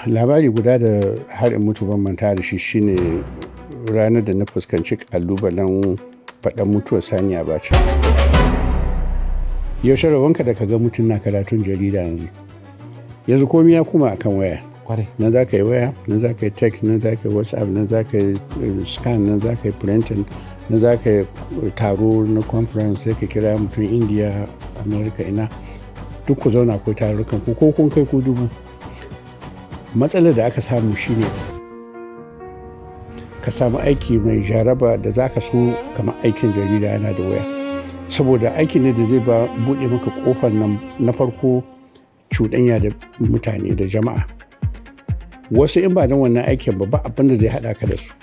Labari guda da har in mutu ban manta da shi shine ranar da na fuskanci kalubalen faɗan mutuwar Sani Abacha. Yaushe rabonka da ka ga mutum na karatun jarida yanzu? Yanzu komai ya kuma akan waya. Kwarai. Nan za ka yi waya, nan za ka yi text, nan za ka yi WhatsApp, nan za ka yi scan, nan za ka yi printing, nan za ka yi taro na conference sai ka kira mutum India, America ina. Duk ku zauna ku tarukan ku ko kun kai ku dubu. Matsalar da aka samu shine ka samu aiki mai jaraba da za ka so kamar aikin jarida yana da waya. Saboda aiki ne da zai buɗe maka ƙofar nan na farko cuɗanya da mutane da jama'a. Wasu in ba don wannan aikin ba abin da zai haɗa ka da su.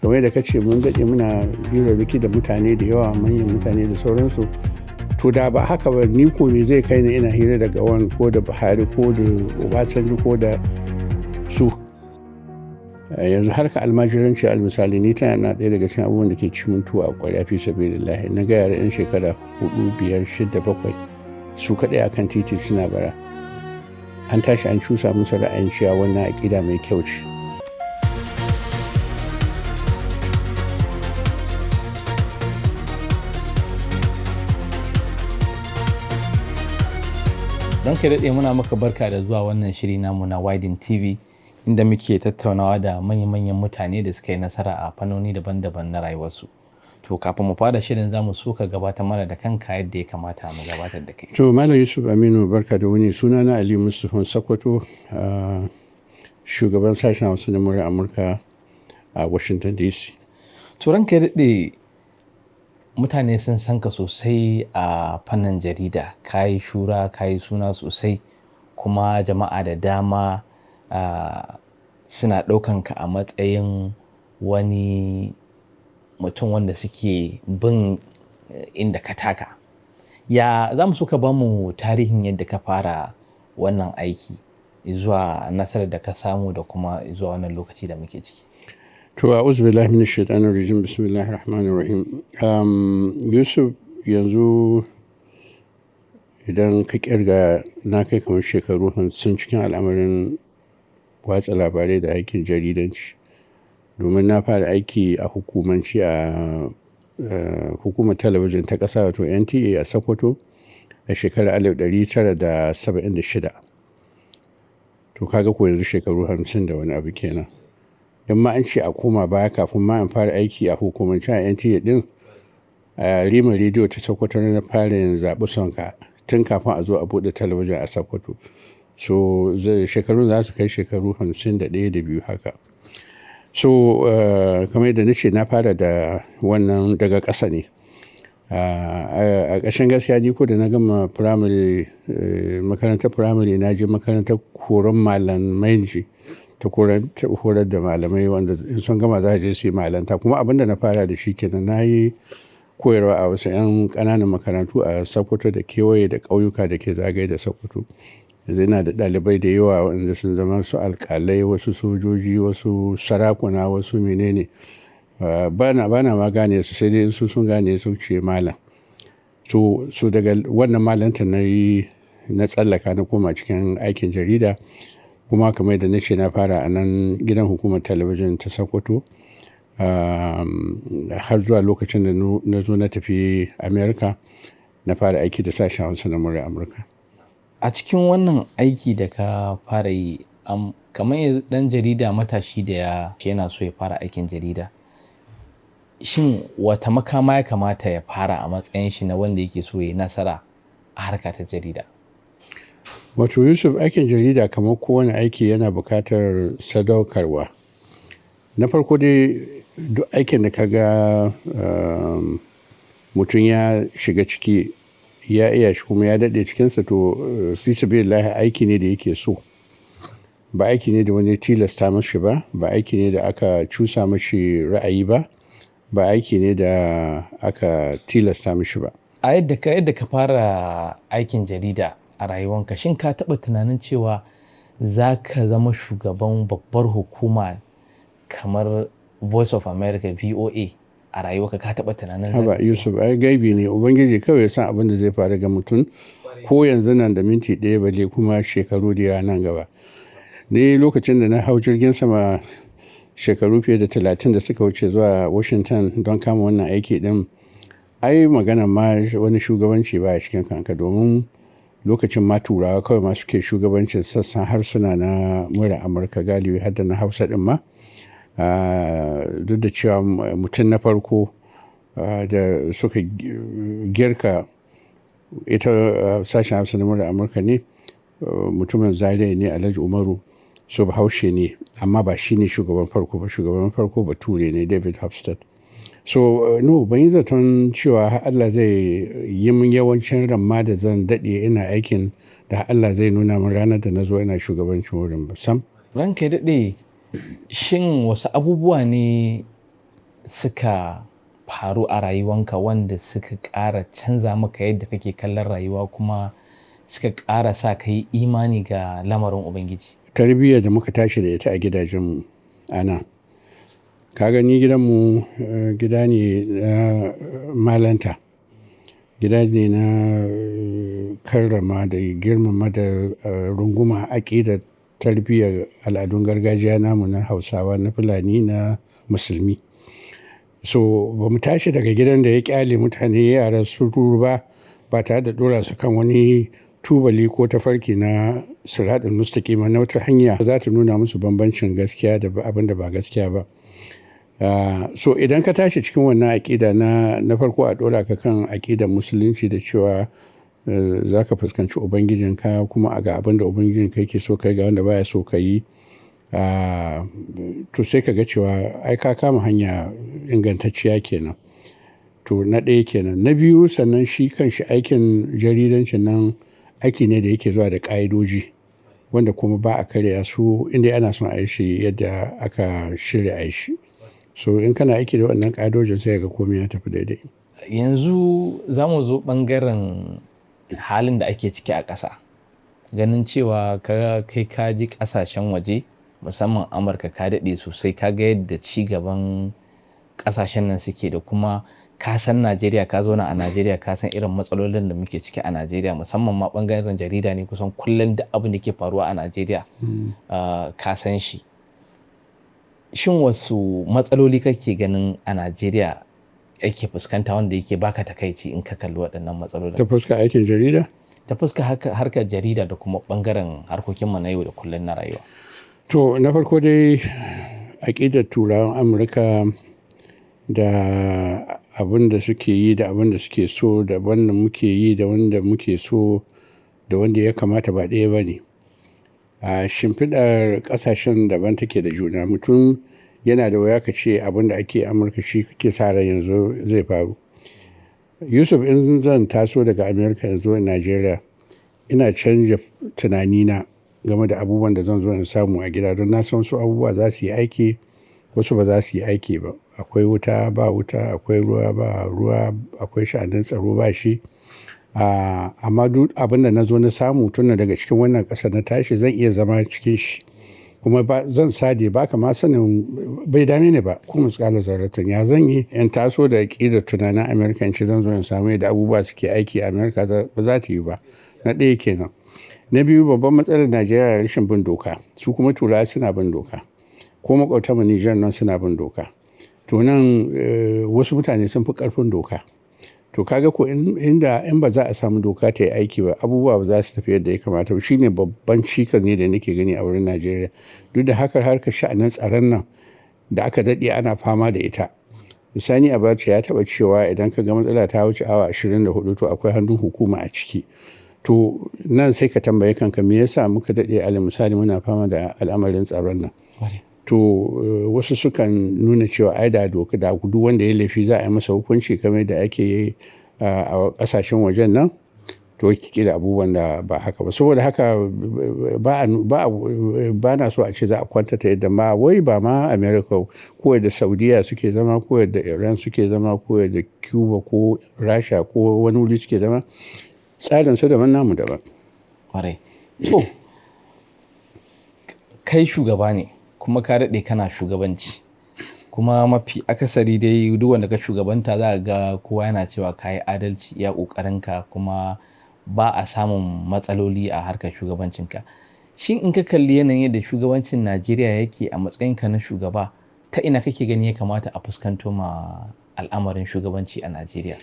Kamar yadda ka ce mun daɗe muna hirarraki da mutane da yawa, manyan mutane da sauransu. To da ba haka ba ni ko me zai kai ni ina hira da Gawan ko da Buhari ko da Obasanjo ko da su. Yanzu harka almajiranci almisali ni tana na ɗaya daga cikin abubuwan da ke ci mun tuwo a ƙwarya fi sabilillahi. Na ga yara 'yan shekara 4, 5, 6, 7 su kaɗai akan titi suna bara. An tashi an cusa musu ra'ayin cewa wannan aƙida mai kyau ce. Don ka daɗe muna maka barka da zuwa wannan shiri namu na Widen TV inda muke tattaunawa da manya-manyan mutane da suka yi nasara a fannoni daban-daban na rayuwarsu. To kafin mu fara shirin zamu so ka gabatar mana da kanka yadda ya kamata mu gabatar da kai. To Malam Yusuf Aminu barka da wuni, sunana Aliyu Mustapha Sokoto, shugaban sashen Hausa na Muryar Amurka a Washington DC. To ranka daɗe mutane sun san ka sosai a fannin jarida, ka yi shura, ka yi suna sosai kuma jama'a da dama suna ɗaukan ka a matsayin wani mutum wanda suke bin inda ka taka. Ya za mu so ka ba mu tarihin yadda ka fara wannan aiki zuwa nasarar da ka samu da kuma zuwa wannan lokaci da muke ciki. To a'udhu billahi minash shaitanir rajim, bismillahir rahmanir rahim. Yusuf, yanzu idan ka kirga na kai kamar shekaru 50 cikin al'amarin watsa labarai da aikin jaridanci. Domin na fara aiki a hukumanci a hukumar talabijin ta ƙasa wato NTA a Sokoto a shekarar 1976. To kaga ko yanzu shekaru 50 da wani abu kenan. In ma an ce a koma baya kafin ma in fara aiki a hukumance a NTA din, a Rima rediyo ta Sokoto na fara yin zaɓi sonka tun kafin a zo a buɗe talabijin a Sokoto. So shekarun za su kai shekaru 51 da 2 haka. So kamar yadda nace na fara da wannan daga ƙasa ne. A ƙashin gaskiya ni ko da na gama firamare, makarantar firamare na je makarantar horon malamai ta horar da malamai wanda in sun gama za a je su yi malanta. Kuma abin da na fara da shi kenan, na yi koyarwa a wasu 'yan ƙananan makarantu a Sokoto da kewaye da ƙauyuka da ke zagaye da Sokoto. Yanzu ina da ɗalibai da yawa wanda sun zama su alƙalai, wasu sojoji, wasu sarakuna, wasu menene. Bana ma gane su, sai dai in su sun gane su ce malam. So daga wannan malanta na tsallaka na koma cikin aikin jarida. Kuma kamar yadda nace na fara a nan gidan hukumar talabijin ta Sokoto har zuwa lokacin da na zo na tafi America na fara aiki da sashen Hausa na Muryar Amurka. A cikin wannan aiki da ka fara yi, kamar ɗan jarida matashi da yana so ya fara aikin jarida, shin wata makama ya kamata ya fara a matsayin shi na wanda yake so ya yi nasara a harka ta jarida? Wato Yusuf, aikin jarida kamar kowane aiki yana buƙatar sadaukarwa. Na farko dai duk aikin da ka ga mutum ya shiga ciki ya iya shi kuma ya daɗe cikinsa, to fi sabilillahi aiki ne da yake so. Ba aiki ne da wani tilasta mashi ba, ba aiki ne da aka cusa mashi ra'ayi ba, ba aiki ne da aka tilasta mashi ba. A yadda ka fara aikin jarida a rayuwanka, shin ka taɓa tunanin cewa za ka zama shugaban babbar hukuma kamar Voice of America VOA a rayuwarka? Ka taɓa tunanin haba Yusuf, ai gaibi ne, ubangiji kawai ya san abin da zai faru ga mutum ko yanzu nan da minti ɗaya balle kuma shekaru da yawa nan gaba. Ni lokacin da na hau jirgin sama shekaru fiye da 30 da suka wuce zuwa Washington don kama wannan aiki din, ai magana ma wani shugabanci ba a cikin kanka, domin lokacin ma turawa kawai ma suke shugabancin sassan harsuna na Muryar Amurka, galibi har da na Hausa din ma. Duk da cewa mutum na farko da suka girka ita sashen Hausa na Muryar Amurka ne mutumin Zaria ne, Alhaji Umaru, so Bahaushe ne, amma ba shi ne shugaban farko ba. Shugaban farko Bature ne, David Hofstad. So no, ban yi zaton cewa Allah zai yi min yawancin ramma da zan daɗe ina aikin da Allah zai nuna min ranar da na zo ina shugabancin wurin ba sam. Ranka ya daɗe, shin wasu abubuwa ne suka faru a rayuwanka wanda suka ƙara canza maka yadda kake kallon rayuwa kuma suka ƙara sa ka yi imani ga lamarin Ubangiji? Tarbiyyar da muka tashi da ita a gidajenmu ana. Ka gani gidanmu gida ne na malanta, gida ne na karrama da girmama da runguma aƙidar tarbiyyar al'adun gargajiya namu na Hausawa, na Fulani, na Musulmi. So ba mu tashi daga gidan da ya ƙyale mutane yara su ba tare da ɗora su kan wani tubali ko tafarki na siraɗin mustaqima na wata hanya za ta nuna musu bambancin gaskiya da abin da ba gaskiya ba. So idan ka tashi cikin wannan aƙida na farko a ɗora ka kan aƙidar musulunci da cewa za ka fuskanci ubangijinka kuma ga abin da ubangijinka yake so kai ga wanda baya so ka yi, to sai ka ga cewa ai ka kama hanya ingantacciya kenan. To na ɗaya kenan. Na biyu, sannan shi kanshi aikin jaridancin nan aiki ne da yake zuwa da ƙa'idoji wanda kuma ba a karya su inda ana son a yi shi yadda aka shirya a yi shi. So in kana aiki da wannan ƙa'idojin sai ga komai ya tafi daidai. Yanzu za mu zo ɓangaren halin da ake ciki a ƙasa. Ganin cewa kai ka ji ƙasashen waje, musamman Amurka, ka daɗe sosai, ka ga yadda ci gaban ƙasashen nan suke, da kuma ka san Najeriya, ka zauna a Najeriya, ka san irin matsalolin da muke ciki a Najeriya, musamman ma ɓangaren jarida ne kusan kullum da abin da ke faruwa a Najeriya ka san shi. Shin wasu matsaloli kake ganin a Najeriya yake fuskanta wanda yake baka takaici in ka kalli waɗannan matsalolin? Ta fuskar aikin jarida? Ta fuskar harkar jarida da kuma ɓangaren harkokinmu na yau da kullum na rayuwa. To na farko dai aƙidar turawan Amurka da abin da suke yi da abin da suke so da wanda muke yi da wanda muke so da wanda ya kamata ba ɗaya ba ne. A shimfiɗar ƙasashen daban take da juna. Mutum yana da wuya ka ce abin da ake Amurka shi kake sa ran yanzu zai faru. Yusuf, in zan taso daga Amurka yanzu a Najeriya, ina canja tunanina game da abubuwan da zan zo in samu a gida, don na san su abubuwa za su yi aiki, wasu ba za su yi aiki ba. Akwai wuta ba wuta, akwai ruwa ba ruwa, akwai sha'anin tsaro ba shi. Amma duk abin da na zo na samu tun daga cikin wannan ƙasa na tashi zan iya zama cikin shi. Kuma zan sade ba ka ma sanin bai dame ni ba kuma tsakanin zarratun ya zan yi in taso da ƙidar tunanin Amerikanci zan zo in samu yadda abubuwa suke aiki a Amerika, ba za ta yi ba. Na ɗaya kenan. Na biyu, babban matsalar Najeriya rashin bin doka. Su kuma turawa suna bin doka. Ko makwabtanmu Nijar nan suna bin doka. To nan wasu mutane sun fi ƙarfin doka. To kaga ko in ba za a samu doka ta yi aiki ba, abubuwa ba za su tafi yadda ya kamata ba. Shine babban cikas ne da nake gani a wurin Najeriya. Duk da harkar sha'anin tsaron nan da aka daɗe ana fama da ita. Sani Abacha ya taɓa cewa idan ka ga matsala ta wuce awa 24 to akwai hannun hukuma a ciki. To nan sai ka tambaye kanka me yasa muka daɗe misali muna fama da al'amarin tsaron nan. To wasu sukan nuna cewa ai da doka da duk wanda ya laifi za a yi masa hukunci kamar da ake yi a ƙasashen wajen nan, to kila abubuwan da ba haka ba. Saboda haka ba na so a ce za a kwantata yadda ma wai ba ma America ko yadda Saudiya suke zama ko yadda Iran suke zama ko yadda Cuba ko Rasha ko wani wuri suke zama, tsarin su daban namu daban. Kwarai. To kai shugaba ne kuma ka daɗe kana shugabanci, kuma mafi akasari dai duk wanda ka shugabanta za ga kowa yana cewa ka yi adalci iya ƙoƙarinka kuma ba a samun matsaloli a harkar shugabancinka. Shin in ka kalli yanayin da shugabancin Najeriya yake a matsayinka na shugaba, ta ina kake gani ya kamata a fuskanto ma al'amarin shugabanci a Najeriya?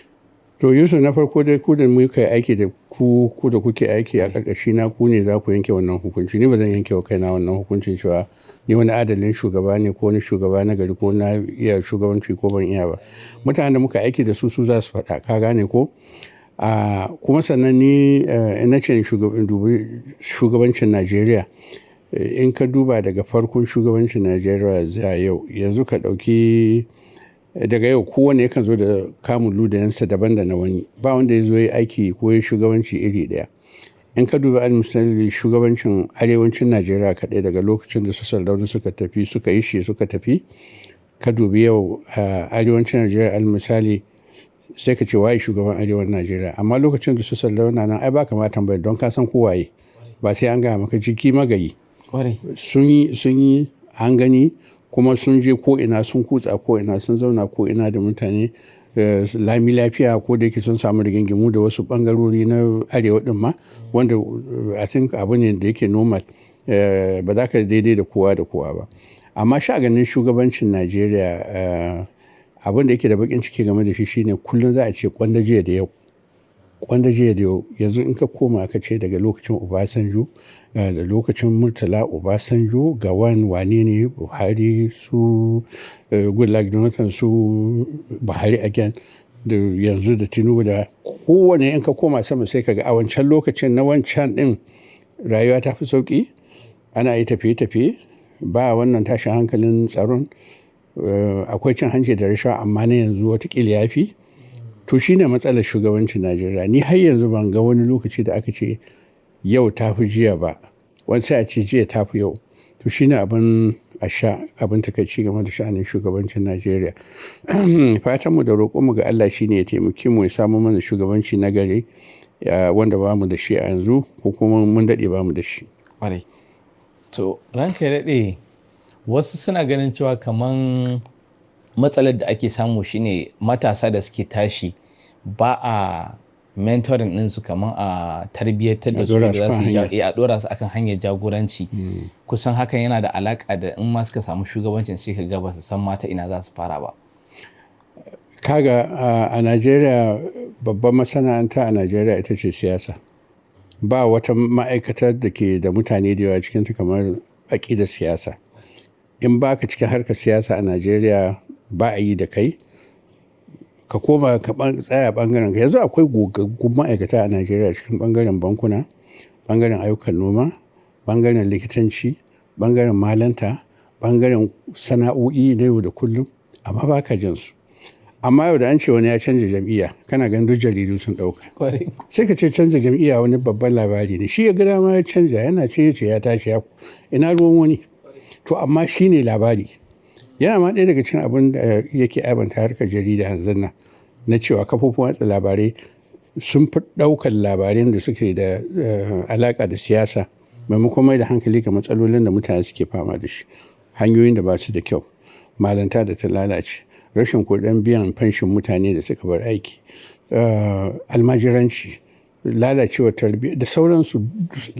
To Yusuf, na farko dai ku da muka yi aiki da ku da kuke aiki a ƙarƙashi na, ku ne za ku yanke wannan hukunci. Ni ba zan yanke wa kaina wannan hukuncin cewa ni wani adalin shugaba ne ko wani shugaba na gari ko na iya shugabanci ko ban iya ba. Mutanen da muka aiki da su za su faɗa, ka gane ko? Kuma sannan ni na ce shugabancin Najeriya, in ka duba daga farkon shugabancin Najeriya zuwa yau, yanzu ka ɗauki daga yau kowane yakan zo da kamun ludayensa daban da na wani, ba wanda ya zo ya aiki ko ya shugabanci iri ɗaya. In ka duba misali shugabancin arewacin Najeriya kaɗai, daga lokacin da su Sardauna suka tafi suka yi shi suka tafi, ka dubi yau arewacin Najeriya misali, sai ka ce waye shugaban arewacin Najeriya. Amma lokacin da su Sardauna nan ai ba ka ma tambayar, don ka san ko waye, ba sai an gaya maka, jiki magayi. Sun yi an gani, kuma sun je ko'ina, sun kutsa ko'ina, sun zauna ko'ina da mutane lami lafiya, ko da yake sun samu rigingimu da wasu bangarori na arewa din ma, wanda I think abu ne da yake normal, ba za ka daidai da kowa ba. Amma ganin shugabancin Najeriya, abin da yake da bakin ciki game da shi shine kullum za a ce kwanda jiya da yau. Yanzu in ka koma ka ce daga lokacin Obasanjo da lokacin Murtala Obasanjo ga wane ne Buhari, su Goodluck Jonathan, su Buhari again, da yanzu da Tinubu, da kowane in ka koma sama sai ka ga a wancan lokacin na wancan din rayuwa ta fi sauki, ana yi tafiye-tafiye, ba wannan tashin hankalin tsaron, akwai cin hanci da rashawa, amma na yanzu watakila ya fi. To shi ne matsalar shugabancin Najeriya. Ni har yanzu ban ga wani lokaci da aka ce yau ta fi jiya ba, wani sai a ce jiya ta fi yau. To shi ne abin takaici game da sha'anin shugabancin Najeriya. Fatanmu da roƙonmu ga Allah shi ne ya taimake mu ya samu mana shugabanci na gari, wanda ba mu da shi a yanzu, ko kuma mun daɗe ba mu da shi. To ranka ya daɗe, wasu suna ganin cewa kaman matsalar da ake samu shine matasa da suke tashi ba a mentoring ɗinsu, kaman a tarbiyyatar da su da za su a ɗora su akan hanyar jagoranci. Kusan hakan yana da alaƙa da in ma suka samu shugabancin sai ka ga ba su san mata ina za su fara ba. Kaga a Najeriya, babban masana'anta a Najeriya ita ce siyasa. Ba wata ma'aikatar da ke da mutane da yawa cikinta kamar aƙidar siyasa. In ba ka cikin harkar siyasa a Najeriya, ba a yi da kai. Ka koma ka tsaya ɓangaren ka. Yanzu akwai gogaggun ma'aikata a Najeriya cikin ɓangaren bankuna, ɓangaren ayyukan noma, ɓangaren likitanci, ɓangaren malanta, ɓangaren sana'o'i na yau da kullum, amma ba ka jin su. Amma yau da an ce wani ya canza jam'iyya, kana ganin duk jaridu sun ɗauka. Sai ka ce canza jam'iyya wani babban labari ne. Shi ya ga dama ya canza, yana ce ya tashi, ina ruwan wani. To amma shi ne labari. Yana ma ɗaya daga cikin abin da yake aibanta harkar jarida yanzu nan, na cewa kafofin watsa labarai sun fi ɗaukar labaran da suke da alaƙa da siyasa, maimakon mai da hankali ga matsalolin da mutane suke fama da shi. Hanyoyin da ba su da kyau, malanta da ta lalace, rashin kuɗin biyan fanshin mutane da suka bar aiki, almajiranci, lalacewar tarbiyya da sauransu,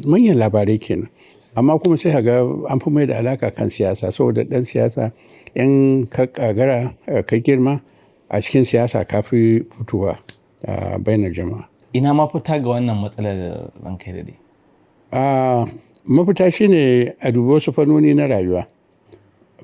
manyan labarai kenan. Amma kuma sai ga an fi mai da alaka kan siyasa, saboda ɗan siyasa in ka kagara ka girma a cikin siyasa ka fi fitowa a bainar jama'a. Ina mafita ga wannan matsalar ranka ya daɗe? Mafita shine a dubi wasu fannoni na rayuwa,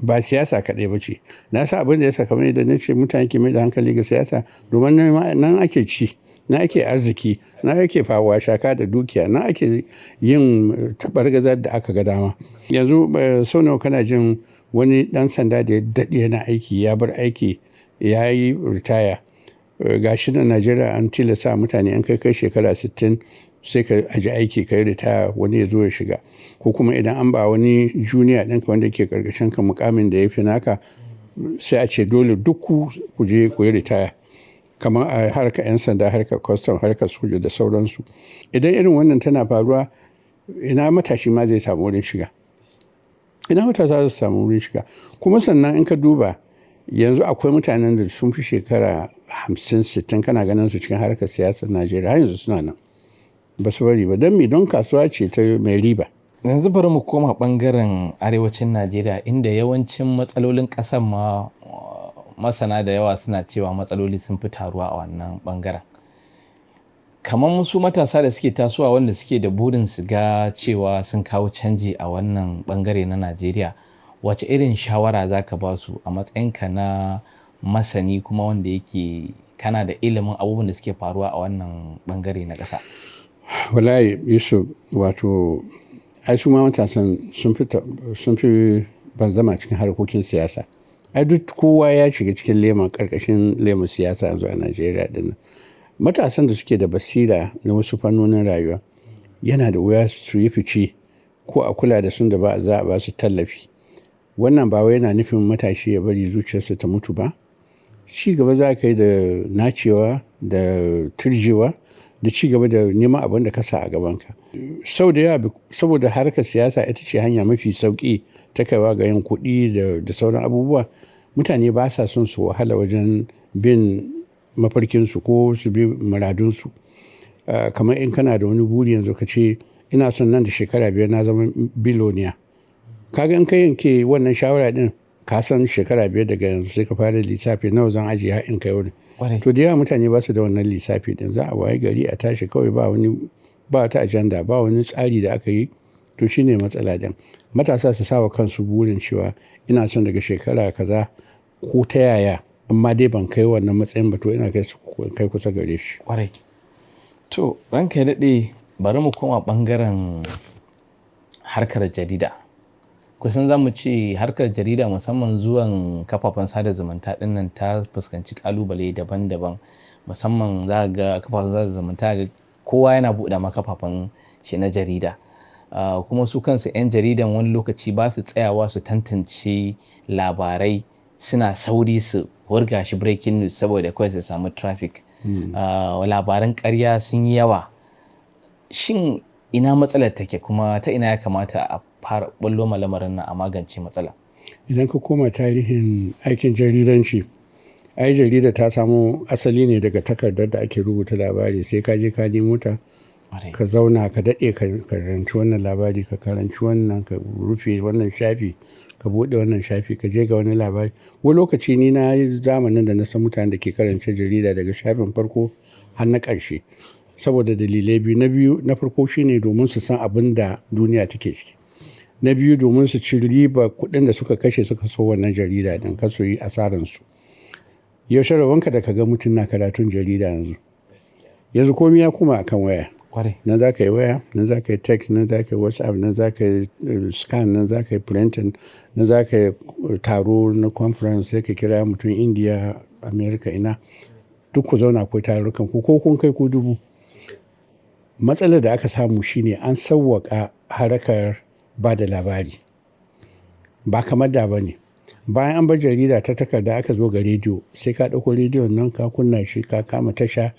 ba siyasa kaɗai ba ce. Na sa abin da ya saka mai da na ce mutane ke mai da hankali ga siyasa, domin nan ake ci, nan ake arziki, nan ake fawa shaka da dukiya, nan ake yin taɓargazar da aka ga dama. Yanzu sau nawa kana jin wani ɗan sanda da ya daɗe yana aiki, ya bar aiki, ya yi ritaya. Ga shi na Najeriya an tilasta mutane an kai shekara 60 sai ka aji aiki ka yi ritaya, wani ya zo ya shiga. Ko kuma idan an ba wani junior ɗinka wanda ke ƙarƙashin ka mukamin da ya fi naka, sai a ce dole duk ku je ku yi ritaya. Kamar a harkar 'yan sanda, harkar custom, harkar soja da sauransu. Idan irin wannan tana faruwa, ina matashi ma zai samu wurin shiga? Ina matasa za su samu wurin shiga? Kuma sannan in ka duba, yanzu akwai mutanen da sun fi shekara 50-60 kana ganin su cikin harkar siyasar Najeriya, har yanzu suna nan. Ba su bari ba. Don me? Don kasuwa ce ta mai riba. Yanzu bari mu koma ɓangaren arewacin Najeriya inda yawancin matsalolin ƙasar ma masana da yawa suna cewa matsaloli sun fi taruwa a wannan ɓangaren. Kamar su matasa da suke tasowa wanda suke da burin su ga cewa sun kawo canji a wannan ɓangare na Najeriya, wace irin shawara za ka ba su a matsayinka na masani kuma wanda yake kana da ilimin abubuwan da suke faruwa a wannan ɓangare na ƙasa? Wallahi Yusuf, wato ai su ma matasan sun fi banzama cikin harkokin siyasa. Ai duk kowa ya shiga cikin karkashin leman siyasa yanzu a Najeriya din. Matasan da suke da basira na wasu fannonin rayuwa yana da wuya su yi fice ko a kula da sun da ba za a ba su tallafi. Wannan ba wai yana nufin matashi ya bari zuciyarsa ta mutu ba. Ci gaba za ka yi da nacewa da turjewa da ci gaba da neman abin da ka sa a gabanka. Sau da yawa saboda harkar siyasa ita ce hanya mafi sauƙi ta kaiwa ga yin kuɗi da sauran abubuwa, mutane ba sa son su wahala wajen bin mafarkinsu ko su bi muradunsu. Kamar in kana da wani buri yanzu ka ce ina son nan da shekara 5 na zama biloniya. Kaga in ka yanke wannan shawara din ka san shekara 5 daga yanzu sai ka fara lissafi nawa zan ajiye har in kai wurin. To da yawa mutane ba su da wannan lissafi din, za a waye gari a tashi kawai ba ta ajanda, ba wani tsari da aka yi. To shine matsala din. Matasa su sawa kansu burin cewa ina son daga shekara kaza ko ta yaya amma dai ban kai wannan matsayin ba to ina kai kusa gare shi. Kwarai. To ranka ya daɗe, bari mu koma ɓangaren harkar jarida. Kusan za mu ce harkar jarida musamman zuwan kafafen sada zumunta ɗin nan ta fuskanci ƙalubale daban-daban. Musamman za ga kafafen sada zumunta ga kowa yana buɗe ma kafafen shi na jarida. Kuma su kansu 'yan jaridan wani lokaci ba su tsayawa su tantance labarai, suna sauri su wurga shi breaking news saboda kawai su samu traffic. Labaran ƙarya sun yi yawa. Shin ina matsalar take kuma ta ina ya kamata a fara ɓullo ma lamarin nan a magance matsala? Idan ka koma tarihin aikin jaridanci, ai jarida ta samo asali ne daga takardar da ake rubuta labari. Sai ka je ka nemo ta, ka zauna ka daɗe ka karanci wannan labari, ka karanci wannan, ka rufe wannan shafi, ka buɗe wannan shafi, ka je ga wani labari. Wani lokaci ni na yi zamanin da na san mutanen da ke karanta jarida daga shafin farko har na ƙarshe saboda dalilai biyu. Na farko shine domin su san abin da duniya take ciki. Na biyu domin su ci riba kuɗin da suka kashe suka so wannan jarida din, kar su yi asaransu. Yaushe rabonka da ka ga mutum na karatun jarida yanzu? Yanzu komai ya koma akan waya. Nan za ka yi waya, nan za ka yi text, nan za ka yi WhatsApp, nan za ka yi scan, nan za ka yi printing, nan za ka yi taro na conference, sai ka kira mutum India, America, ina. Duk ku zauna ku tarukan ku ko kun kai ku 1000. Matsalar da aka samu shine an sawwaka harkar ba da labari. Ba kamar da ba ne. Bayan an bar jarida ta takarda aka zo ga rediyo, sai ka ɗauko rediyon nan ka kunna shi, ka kama tasha,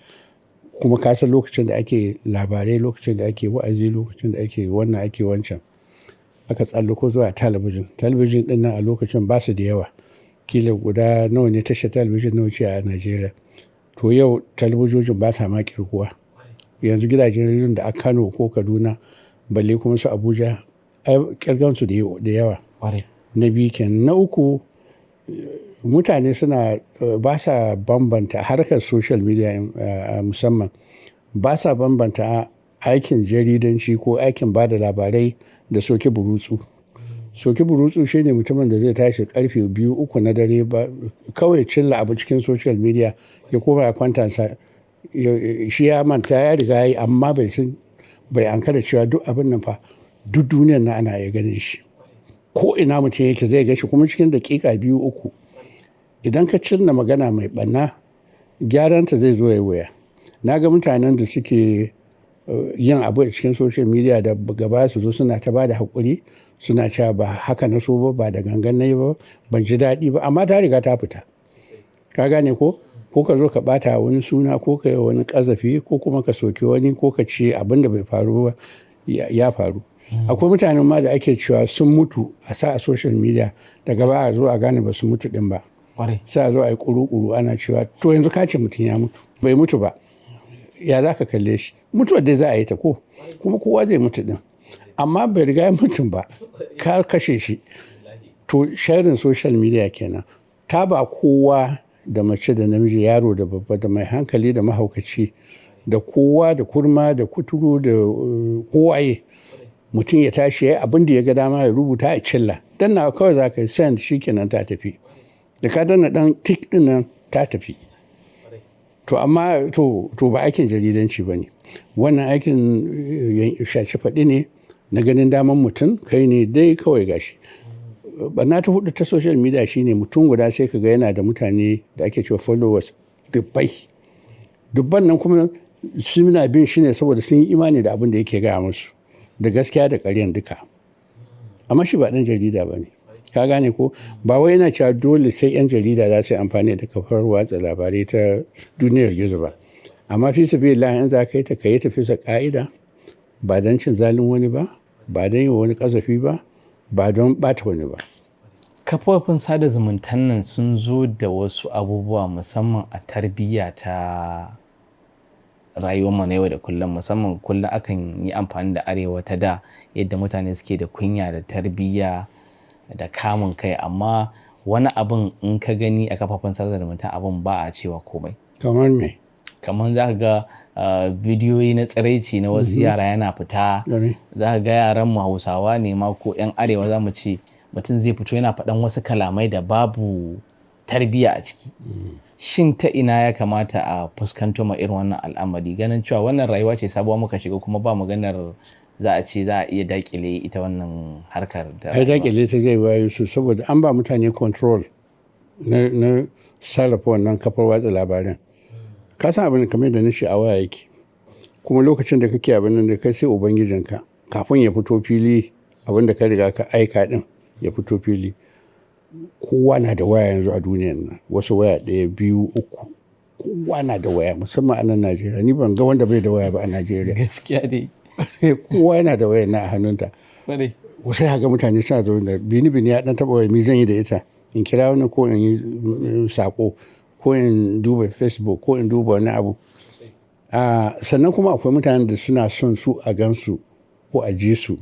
kuma ka san lokacin da ake labarai, lokacin da ake wa'azi, lokacin da ake wannan ake wancan. Aka tsallako zuwa talabijin. Talabijin ɗin nan a lokacin ba su da yawa. Kila guda nawa ne tashar talabijin nawa ce a Najeriya. To yau talabijojin ba sa ma kirkuwa. Yanzu gidajen rediyon da a Kano ko Kaduna, balle kuma su Abuja, kirgansu da yawa. Na biyu kenan. Na uku, mutane ba sa bambanta harkar social media musamman, ba sa bambanta aikin jaridanci ko aikin ba da labarai da soke burutsu. Soke burutsu shine mutumin da zai tashi karfe 2-3 na dare ba kawai cilla abu cikin social media ya koma a kwantansa, shi ya manta ya riga yayi, amma bai ankara cewa duk abin nan fa duk duniyar nan ana iya ganin shi. Ko ina mutum yake zai ga shi kuma cikin daƙiƙa 2-3. Idan ka cinna magana mai ɓanna, gyaranta zai zo ya waya. Na ga mutanen da suke yin abu a cikin social media da gaba su zo suna ta ba da haƙuri, suna cewa ba haka na so ba da gangan na yi ba, ban ji daɗi ba, amma ta riga ta fita. Ka gane ko? Ko ka zo ka ɓata wani suna, ko ka yi wani ƙazafi, ko kuma ka soki wani, ko ka ce abin da bai faru ba ya faru. Akwai mutanen ma da ake cewa sun mutu a sa a social media, daga ba a zo a gane ba su mutu din ba. Sai a zo a yi kuru-kuru ana cewa to yanzu ka ce mutum ya mutu. Bai mutu ba. Ya za ka kalle shi? Mutuwar dai za a yi ta ko? Kuma kowa zai mutu din. amma bai riga ya mutum ba ka kashe shi. To sharing social media kenan ta ba kowa da mace da namiji, yaro da babba, da mai hankali da mahaukaci, da kowa da kurma da kuturu da kowaye, mutum ya tashi ya abin da ya ga dama ya rubuta a cilla danna kawai za ka yi send shikenan ta tafi, da ka danna dan tik din nan ta tafi. To amma to ba aikin jaridanci ba ne, wannan aikin shaci faɗi ne na ganin daman mutum, kai ne dai kawai gashi. Barna ta hudu ta social media shine mutum guda sai ka ga yana da mutane da ake cewa followers dubban nan kuma suna bin shi ne saboda sun yi imani da abin da yake gaya musu, da gaskiya da ƙaryan duka. Amma shi ba ɗan jarida ba ne, ka gane ko? Ba wai yana cewa dole sai 'yan jarida za su yi amfani da kafar watsa labarai ta duniyar gizo ba, amma fi sabilillah in za ka yi ta kai ta bisa ƙa'ida, ba don cin zalin wani ba don yi wa wani ƙazafi ba don ɓata wani ba. Kafofin sada zumuntan nan sun zo da wasu abubuwa musamman a tarbiyya ta rayuwar mu na yau da kullum, musamman kullum akan yi amfani da arewa ta da yadda mutane suke da kunya da tarbiyya da kamun kai, amma wani abin in ka gani a kafafen sada zumunta abin ba a cewa komai. Kamar me? Kamar za ka ga bidiyoyi na tsiraici na wasu yara yana fita, za ka ga yaran mu Hausawa ne ma ko 'yan arewa za mu ce, mutum zai fito yana faɗan wasu kalamai da babu tarbiyya a ciki. Shin ta ina ya kamata a fuskanto ma irin wannan al'amari, ganin cewa wannan rayuwa ce sabuwa muka shiga kuma ba maganar za a ce za a iya dakile ita wannan harkar da ai dakile ta zai wayo su, saboda an ba mutane control na sarrafa wannan kafar watsa labaran. Ka san abin kamar da na shi a waya yake, kuma lokacin da kake abin nan da kai sai ubangijinka kafin ya fito fili, abin da ka riga ka aika din ya fito fili. Kowa na da waya yanzu a duniyar nan, wasu waya 1, 2, 3, kowa na da waya, musamman a nan Najeriya. Ni ban ga wanda bai da waya ba a Najeriya. Gaskiya dai. Kowa yana da waya na a hannunta. Sai haka mutane suna zo da bini ya dan taba waya, me zan yi da ita? In kira wani ko in yi sako ko in duba Facebook ko in duba wani abu. Sannan kuma akwai mutanen da suna son su a gansu ko a ji su,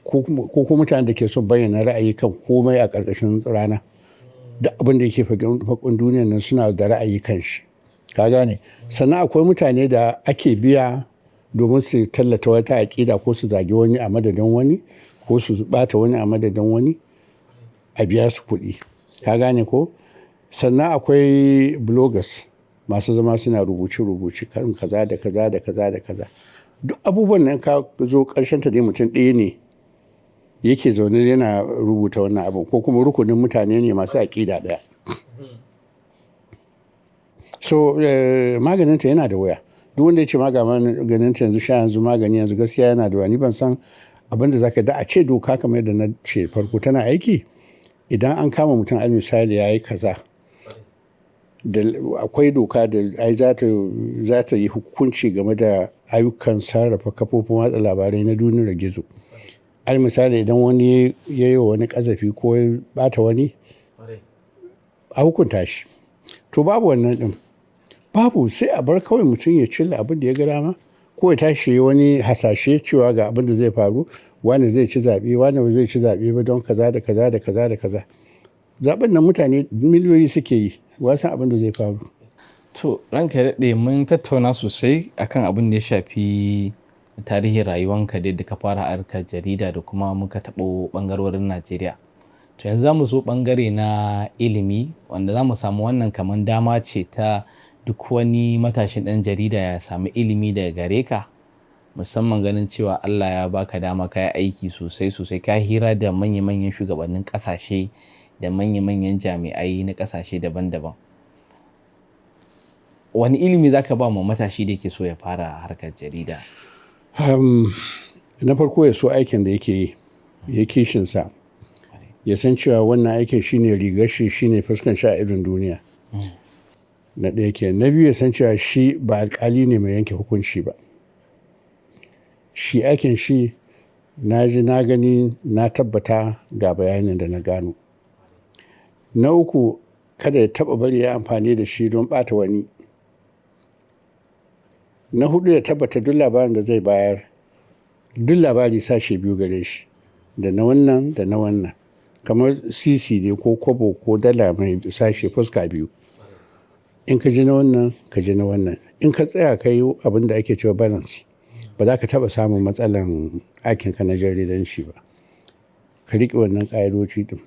ko kuma mutanen da ke son bayyana ra'ayi kan komai a ƙarƙashin rana. Duk abin da yake faƙin duniyar nan suna da ra'ayi kan shi, ka gane? Sannan akwai mutane da ake biya domin su tallata wata aƙida ko su zagi wani a madadin wani ko su ɓata wani a madadin wani, a biya su kuɗi, ka gane ko? Sannan akwai bloggers masu zama suna rubuce kan kaza da kaza da kaza da kaza. Duk abubuwan nan ka zo ƙarshen ta dai mutum ɗaya ne yake zaune yana rubuta wannan abu, ko kuma rukunin mutane ne masu aƙida ɗaya. So maganinta yana da waya. Duk wanda ya ce maganinta yanzu sha yanzu magani yanzu, gaskiya yana da waya. Ni ban san abin da za ka da a ce doka kamar yadda na ce farko tana aiki. Idan an kama mutum al misali ya yi kaza, akwai doka da ai za ta yi hukunci game da ayyukan sarrafa kafofin watsa labarai na duniyar gizo. Al misali idan wani ya yi wani ƙazafi ko ya ɓata wani, a hukunta shi. To babu wannan ɗin, babu, sai a bar kawai mutum ya cilla abin da ya ga dama, ko ya tashi wani hasashe cewa ga abin da zai faru, wani zai ci zaɓe, wani ba zai ci zaɓe ba don kaza da kaza da kaza da kaza. Zaɓen nan mutane miliyoyi suke yi, wasan abin da zai faru. To ranka ya daɗe, mun tattauna sosai akan abin da ya shafi tarihin rayuwanka da ka fara harkar jarida, da kuma muka taɓo ɓangarorin Najeriya. To yanzu za mu zo ɓangare na ilimi, wanda za mu samu wannan kamar dama ce ta duk wani matashin ɗan jarida ya samu ilimi daga gare ka, musamman ganin cewa Allah ya baka dama ka yi aiki sosai, ka hira da manya-manyan shugabannin ƙasashe da manya-manyan jami'ai na ƙasashe daban-daban. Wani ilimi za ka ba ma matashi da yake so ya fara harkar jarida? Na farko ya so aikin da yake yi, ya kishinsa, ya san cewa wannan aikin shine rigar shi, shine fuskan shi a irin duniya. Na ɗaya ke. Na biyu, ya san cewa shi ba alƙali ne mai yanke hukunci ba. Shi aikin shi, na ji na gani na tabbata ga bayanin da na gano. Na uku, kada ya taɓa bari ya amfani da shi don ɓata wani. Na hudu, ya tabbata duk labarin da zai bayar duk labari sashe biyu gare shi, da na wannan da na wannan, kamar sisi ne ko kobo ko dala mai sashe fuska biyu. In ka ji na wannan ka ji na wannan, in ka tsaya ka yi abin da ake cewa balance, ba za ka taɓa samun matsalan aikinka na jaridanci ba. Ka riƙe wannan ƙa'idoci ɗin,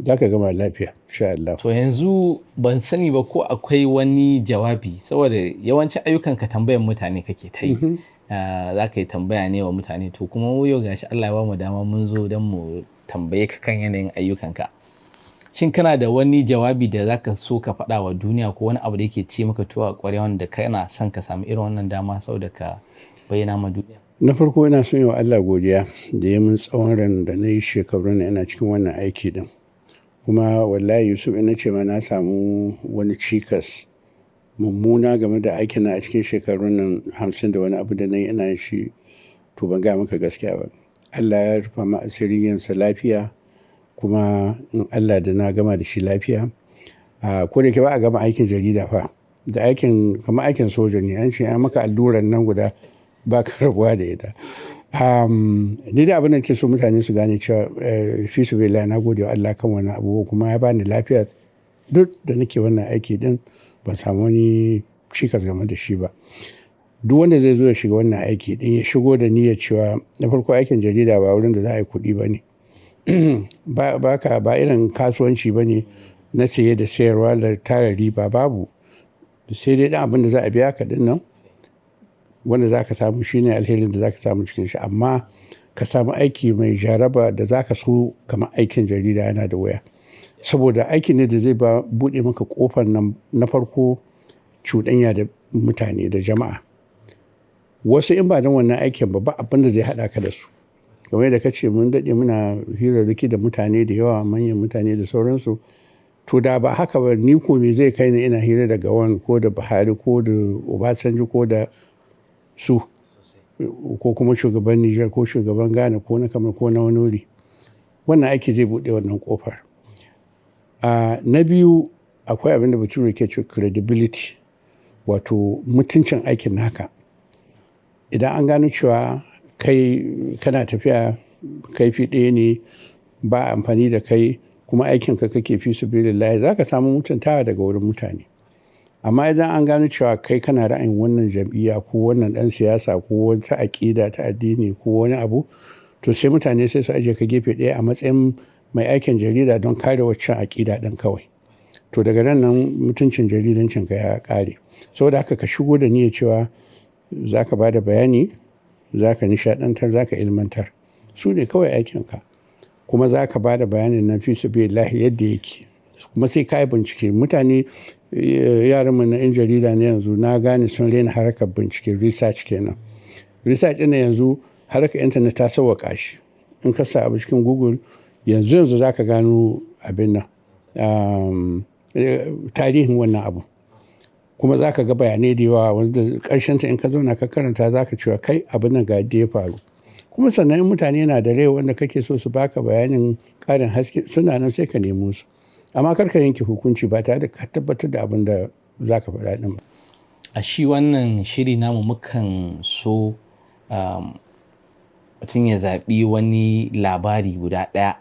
za ka gama lafiya insha Allah. To yanzu ban sani ba ko akwai wani jawabi, saboda yawancin ayyukanka tambayan mutane kake ta yi. Za ka yi tambaya ne wa mutane, to kuma yau gashi Allah ya ba mu dama mun zo don mu tambaye ka kan yanayin ayyukanka. Shin kana da wani jawabi da za ka so ka faɗa wa duniya, ko wani abu da yake ce maka tuwo a ƙwarya wanda kana son ka samu irin wannan dama saboda ka bayyana ma duniya? Na farko ina son yi wa Allah godiya da ya min tsawon ran da na yi shekaru na ina cikin wannan aiki din. Kuma wallahi Yusuf, ina ce ma na samu wani cikas mummuna game da aikin na a cikin shekarun nan 50 da wani abu da na yi ina shi, to ban gaya maka gaskiya ba. Allah ya rufa ma asirin yansa lafiya, kuma in Allah da na gama da shi lafiya. Ko da ke ba a gama aikin jarida fa, da aikin kamar aikin soja ne, an ce an maka alluran nan guda ba ka rabuwa da ita. Ni da abin da ke so mutane su gane cewa fi su bai na gode wa Allah kan wani abu, kuma ya bani lafiya duk da nake wannan aiki din, ban samu wani cikas game da shi ba. Duk wanda zai zo ya shiga wannan aiki din ya shigo da niyyar cewa na farko aikin jarida ba wurin da za a yi kuɗi ba ne. Ba irin kasuwanci ba ne na saye da sayarwa da tara riba, babu. Sai dai ɗan abin da za a biya ka din nan, wanda za ka samu shi ne alherin da za ka samu cikin shi. Amma ka samu aiki mai jaraba da za ka so kamar aikin jarida yana da wuya. Saboda aiki ne da zai buɗe maka ƙofar nan, na farko cuɗanya da mutane da jama'a. Wasu in ba don wannan aikin ba abin da zai haɗa ka da su. Kamar yadda ka ce mun daɗe muna hirarraki da mutane da yawa, manyan mutane da sauransu. To da ba haka ba, ni ko me zai kai ni ina hira da Gawan ko da Buhari ko da Obasanjo ko da su, ko kuma shugaban Nijar ko shugaban Ghana ko na Kamar ko na wani wuri. Wannan aiki zai buɗe wannan ƙofar. Na biyu, akwai abin da bature ke cewa credibility, wato mutuncin aikin naka. Idan an gano cewa kai kana tafiya kaifi ɗaya ne, ba amfani da kai, kuma aikinka kake fi sabilillahi, za ka samu mutuntawa daga wurin mutane. Amma idan an gano cewa kai kana ra'ayin wannan jam'iyya ko wannan ɗan siyasa ko wata aƙida ta addini ko wani abu, to sai mutane sai su ajiye ka gefe ɗaya a matsayin mai aikin jarida don kare waccan aƙida ɗin kawai. To daga nan mutuncin jaridancinka ya ƙare. Saboda haka ka shigo da niyyar cewa za ka ba da bayani, za ka nishaɗantar, za ka ilmantar. Su ne kawai aikinka. Kuma za ka ba da bayanin nan fi sabilillahi yadda yake. Kuma sai ka yi bincike. Mutane, yaranmu na 'yan jarida na yanzu, na gane sun rena harkar bincike, research kenan. Research ɗin yanzu harkar intanet ta sauwaƙa shi. In ka sa abu cikin Google, yanzu za ka gano abin nan, tarihin wannan abu. Kuma za ka ga bayanai da yawa wanda ƙarshenta in ka zauna ka karanta za ka cewa kai abin nan ga yadda ya faru. Kuma sannan in mutane na da rai wanda kake so su baka bayanin ƙarin haske, suna nan sai ka nemo su. Amma kar ka yanke hukunci ba tare da ka tabbatar da abin da za ka faɗa ɗin ba. A shi wannan shiri namu mukan so mutum ya zaɓi wani labari guda ɗaya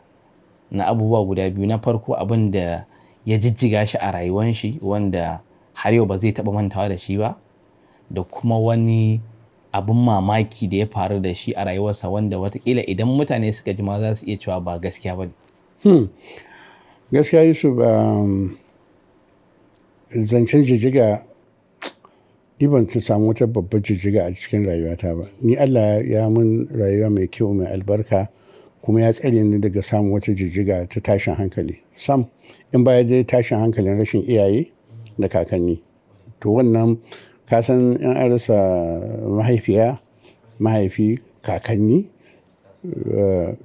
na abubuwa guda biyu. Na farko, abin da ya jijjiga shi a rayuwan shi wanda har yau ba zai taɓa mantawa da shi ba, da kuma wani abin mamaki da ya faru da shi a rayuwarsa wanda watakila idan mutane suka ji ma za su iya cewa ba gaskiya ba ne. Gaskiya Yusuf, zancen jijjiga, ni ban samu wata babbar jijjiga a cikin rayuwata ba. Ni Allah ya mun rayuwa mai kyau, mai albarka, kuma ya tsare ni daga samun wata jijjiga ta tashin hankali. Sam, in baya dai tashin hankalin rashin iyaye da kakanni. To wannan, ka san in an rasa mahaifiya, mahaifi, kakanni,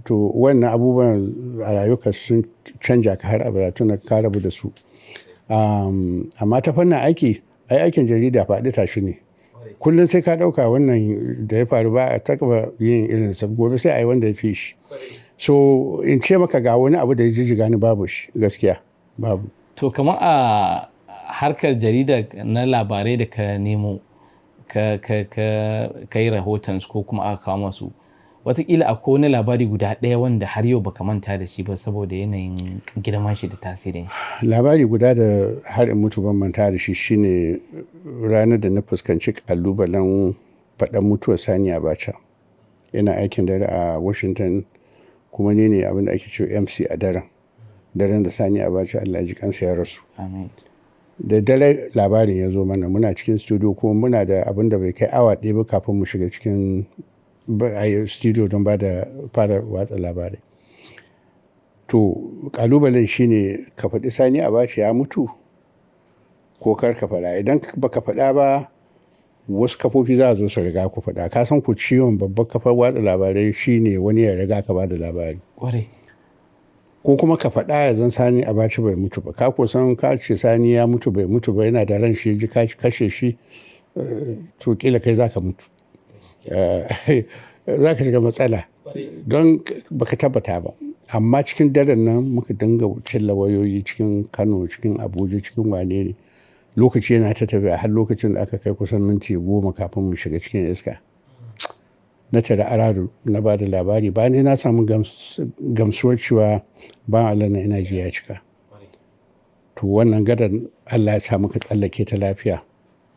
to wannan abubuwan a rayuwarka sun canja ka har abada tun ka rabu da su. Amma ta fannin aiki, aikin jarida faɗi tashi ne. Kullum sai ka ɗauka wannan da ya faru ba a taɓa yin irin sa, gobe sai a yi wanda ya fi shi. So in ce maka ga wani abu da ya jijjiga ni, babu shi gaskiya, babu. To kamar a harkar jarida na labarai da ka nemo ka yi rahoton ko kuma aka kawo masu, Wataƙila akwai wani labari guda ɗaya wanda har yau baka manta da shi ba saboda yanayin girman shi da tasirin shi. Labari guda da har in mutu ban manta da shi shine ranar da na fuskanci kalubalen faɗan mutuwar Sani Abacha. Ina aikin dare a Washington kuma ni ne abin da ake cewa MC a daren da Sani Abacha Allah ya ji kansa ya rasu. Amin. Da dare labarin ya zo mana, muna cikin studio kuma muna da abin da bai kai awa ɗaya ba kafin mu shiga cikin studio don fara watsa labarai. To kalubalen shine ka faɗi Sani Abacha ya mutu ko kar ka faɗa. Idan baka faɗa ba wasu kafofi za a zo su riga ku faɗa. Ka san ku ciwon babbar kafar watsa labarai shine wani ya riga ka bada labari. Ƙwarai. Ko kuma ka faɗa ya zan Sani Abacha bai mutu ba. Ka kusan ka ce Sani ya mutu bai mutu ba, yana da ran shi ji kashe shi, to kila kai za ka mutu. Za ka shiga matsala don baka tabbata ba. Amma cikin daren nan muka dinga cilla wayoyi cikin Kano, cikin Abuja, cikin wane ne. Lokaci yana ta tafiya har lokacin da aka kai kusan minti 10 kafin mu shiga cikin iska. Na tare aradu na ba da labari bayan dai na samu gamsuwar cewa ban Allah na ina ji ya cika. To wannan gadan Allah ya sa muka tsallake ta lafiya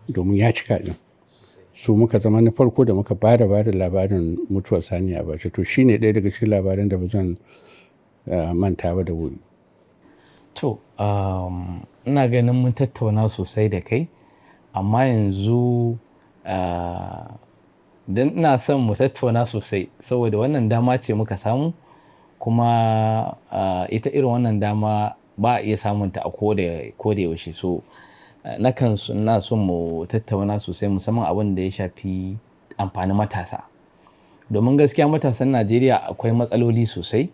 domin ya cika din. So muka zama na farko da muka ba da labarin mutuwar Sani Abacha. To shine ɗaya daga cikin labaran da ba zan manta ba da wuri. To ina ganin mun tattauna sosai da kai amma yanzu don ina son mu tattauna sosai saboda wannan dama ce muka samu kuma ita irin wannan dama ba a iya samunta a koda yaushe. So ina son mu tattauna sosai musamman abin da ya shafi amfanin matasa. Domin gaskiya matasan Najeriya akwai matsaloli sosai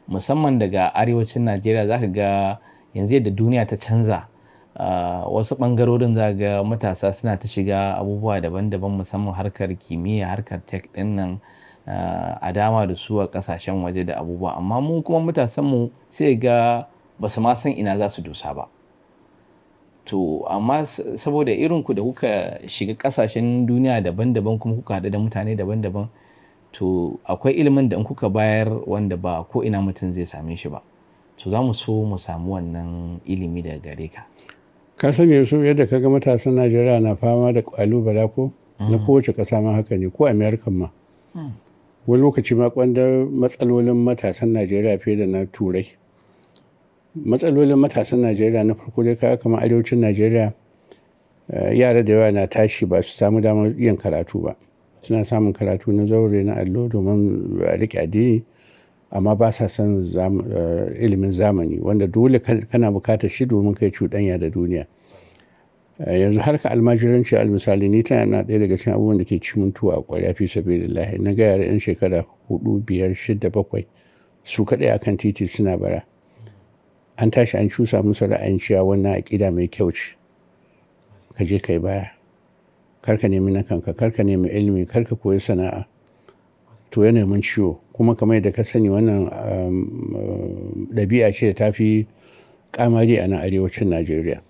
musamman daga arewacin Najeriya. Za ka ga yanzu yadda duniya ta canza, wasu ɓangarorin za ga matasa suna ta shiga abubuwa daban-daban musamman harkar kimiyya, harkar tech ɗin nan, a dama da su a ƙasashen waje da abubuwa. Amma mu kuma matasanmu sai ga ba su ma san ina za su dosa ba. To amma saboda irinku da kuka shiga ƙasashen duniya daban-daban kuma kuka haɗu da mutane daban-daban, to akwai ilimin da in kuka bayar wanda ba ko ina mutum zai same shi ba. To za mu so mu samu wannan ilimi daga gare ka. Ka sani Yusuf, yadda kaga matasan Najeriya na fama da kalubala ko na kowace ƙasa ma haka ne, ko America ma. Wani lokaci ma kwandar matsalolin matasan Najeriya fiye da na Turai. Matsalolin matasan Najeriya na farko dai kaga kamar arewacin Najeriya, yara da yawa na tashi ba su samu damar yin karatu ba. Suna samun karatu na zaure na allo domin riƙe addini, amma ba sa son ilimin zamani wanda dole kana bukatar shi domin kai cuɗanya da duniya. Yanzu harka almajiranci almisali ni tana ɗaya daga cikin abubuwan da ke ci mun tuwo a ƙwarya fi sabilillahi. Na ga yara 'yan shekara 4, 5, 6, 7 su kaɗai akan titi suna bara. An tashi an cusa musu ra'ayin cewa wannan aƙida mai kyau ce. Ka je kai bara. Kar ka nemi na kanka, kar ka nemi ilimi, kar ka koyi sana'a. To yana mun ciwo kuma kamar yadda ka sani wannan ɗabi'a ce da ta fi kamari a nan arewacin Najeriya.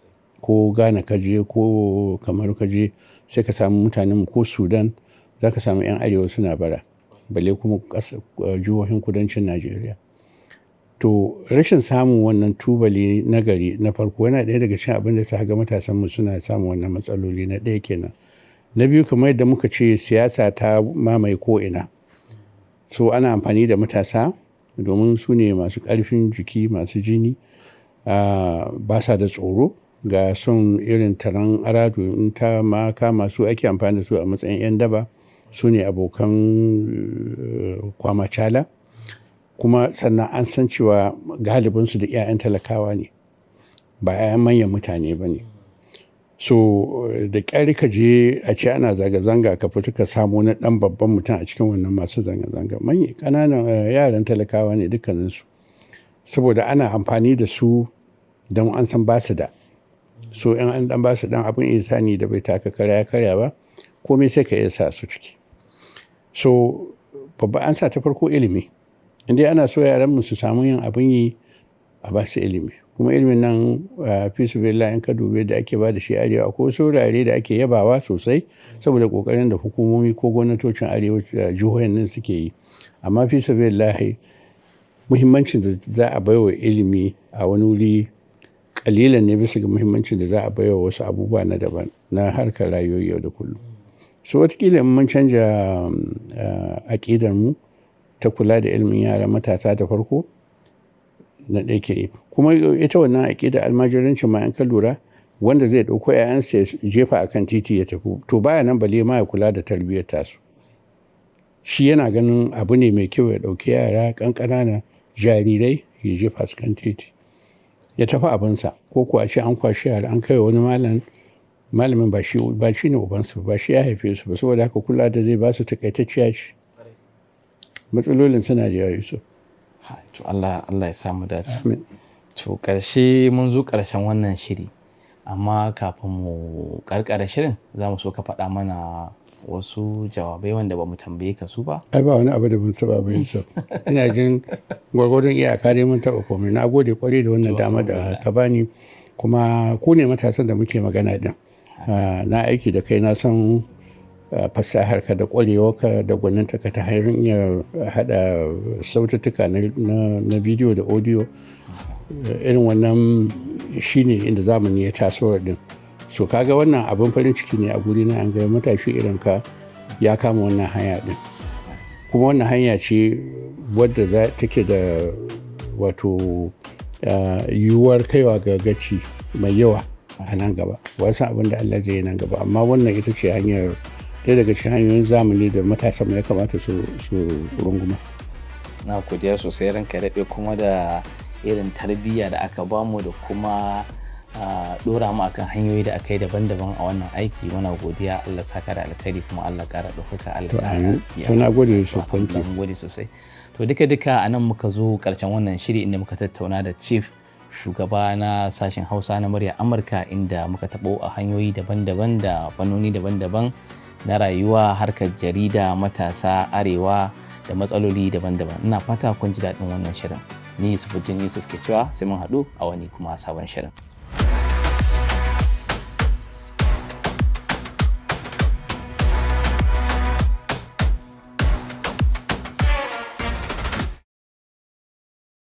Ko Ghana ka je ko Kamaru ka je sai ka samu mutanen ko Sudan za ka samu 'yan arewa suna bara, balle kuma jihohin kudancin Najeriya. To rashin samun wannan tubali na gari na farko yana ɗaya daga cikin abin da sa ga matasanmu suna samun wannan matsaloli. Na ɗaya kenan. Na biyu kamar yadda muka ce siyasa ta mamaye ko'ina. So ana amfani da matasa domin su ne masu ƙarfin jiki, masu jini, ba sa da tsoro, ga son irin taron aradu in ta ma kama su ake amfani da su a matsayin 'yan daba, su ne abokan kwamacala. Kuma sannan an san cewa galibinsu da 'ya'yan talakawa ne, ba 'ya'yan manyan mutane ba ne. So da ƙyar ka je a ce ana zanga-zanga ka fita ka samu na ɗan babban mutum a cikin wannan masu zanga-zanga. Ƙananan yaran talakawa ne dukkaninsu, saboda ana amfani da su don an san ba su da. So in an ɗan ba su ɗan abin ihsani da bai taka karya ba, komai sai ka iya sa su ciki. So babba an sa ta farko ilimi. Indai ana so yaranmu su samu yin abin yi, a ba su ilimi. kuma ilimin nan fi sabilillah in ka dube da ake ba da shi arewa ko saurare da ake yabawa sosai saboda kokarin da hukumomi ko gwamnatocin arewa jihohin nan suke yi, amma fi sabilillah muhimmancin da za a baiwa ilimi a wani wuri kalilan ne bisa ga muhimmancin da za a baiwa wasu abubuwa na daban na harkar rayuwar yau da kullum. So watakila in mun canja aƙidar mu ta kula da ilimin yara matasa da farko na ɗaya ke, kuma ita wannan aƙidar almajirancin ma in ka lura wanda zai ɗauko 'ya'yansa ya jefa a kan titi ya tafi to baya nan bale ma ya kula da tarbiyyar tasu. Shi yana ganin abu ne mai kyau ya ɗauki yara ƙanƙanana jarirai ya jefa su kan titi ya tafi abinsa, ko kuwa ce an kwashi yara an kai wani malamin ba shi ne ubansu ba shi ya haife su ba, saboda haka kula da zai ba su takaitacciya ce. Matsalolin suna da yawa Yusuf. To Allah ya samu dace. To ƙarshe mun zo ƙarshen wannan shiri, amma kafin mu ƙarƙare shirin za mu so ka faɗa mana wasu jawabai wanda ba mu tambaye ka su ba. Ai ba wani abu da mun taɓa ba Yusuf. Ina jin gwargwadon iyaka dai mun taɓa komai. Na gode kwarai da wannan dama da ka bani, kuma ku ne matasan da muke magana din. Na aiki da kai, na san fasaharka da ƙwarewarka da gwaninta ka ta hanyar haɗa saututtuka na bidiyo da audio. Irin wannan shine inda zamani ya taso din. So kaga wannan abin farin ciki ne a guri na, an ga matashi irin ka ya kama wannan hanya din, kuma wannan hanya ce wadda take da wato yiwuwar kaiwa ga gaci mai yawa a nan gaba. Wasu abin da Allah zai yi nan gaba, amma wannan ita ce hanyar ɗaya daga cikin hanyoyin zamani da matasa ya kamata su runguma. Na godiya sosai ranka daɗe, kuma da irin tarbiyya da aka bamu da kuma dora mu akan hanyoyi da aka yi daban-daban a wannan aiki. Muna godiya, Allah saka da alkhairi, kuma Allah ƙara ɗaukaka, Allah ƙara gaskiya. To na gode Yusuf, thank you. Mun gode sosai. To duka a nan muka zo ƙarshen wannan shiri, inda muka tattauna da chief shugaba na sashen Hausa na Muryar Amurka, inda muka taɓo a hanyoyi daban-daban da fannoni daban-daban na rayuwa, harkar jarida, matasa, arewa da matsaloli daban-daban. Ina fata kun ji daɗin wannan shirin. Ni Yusuf ke cewa sai mun haɗu a wani kuma sabon shirin.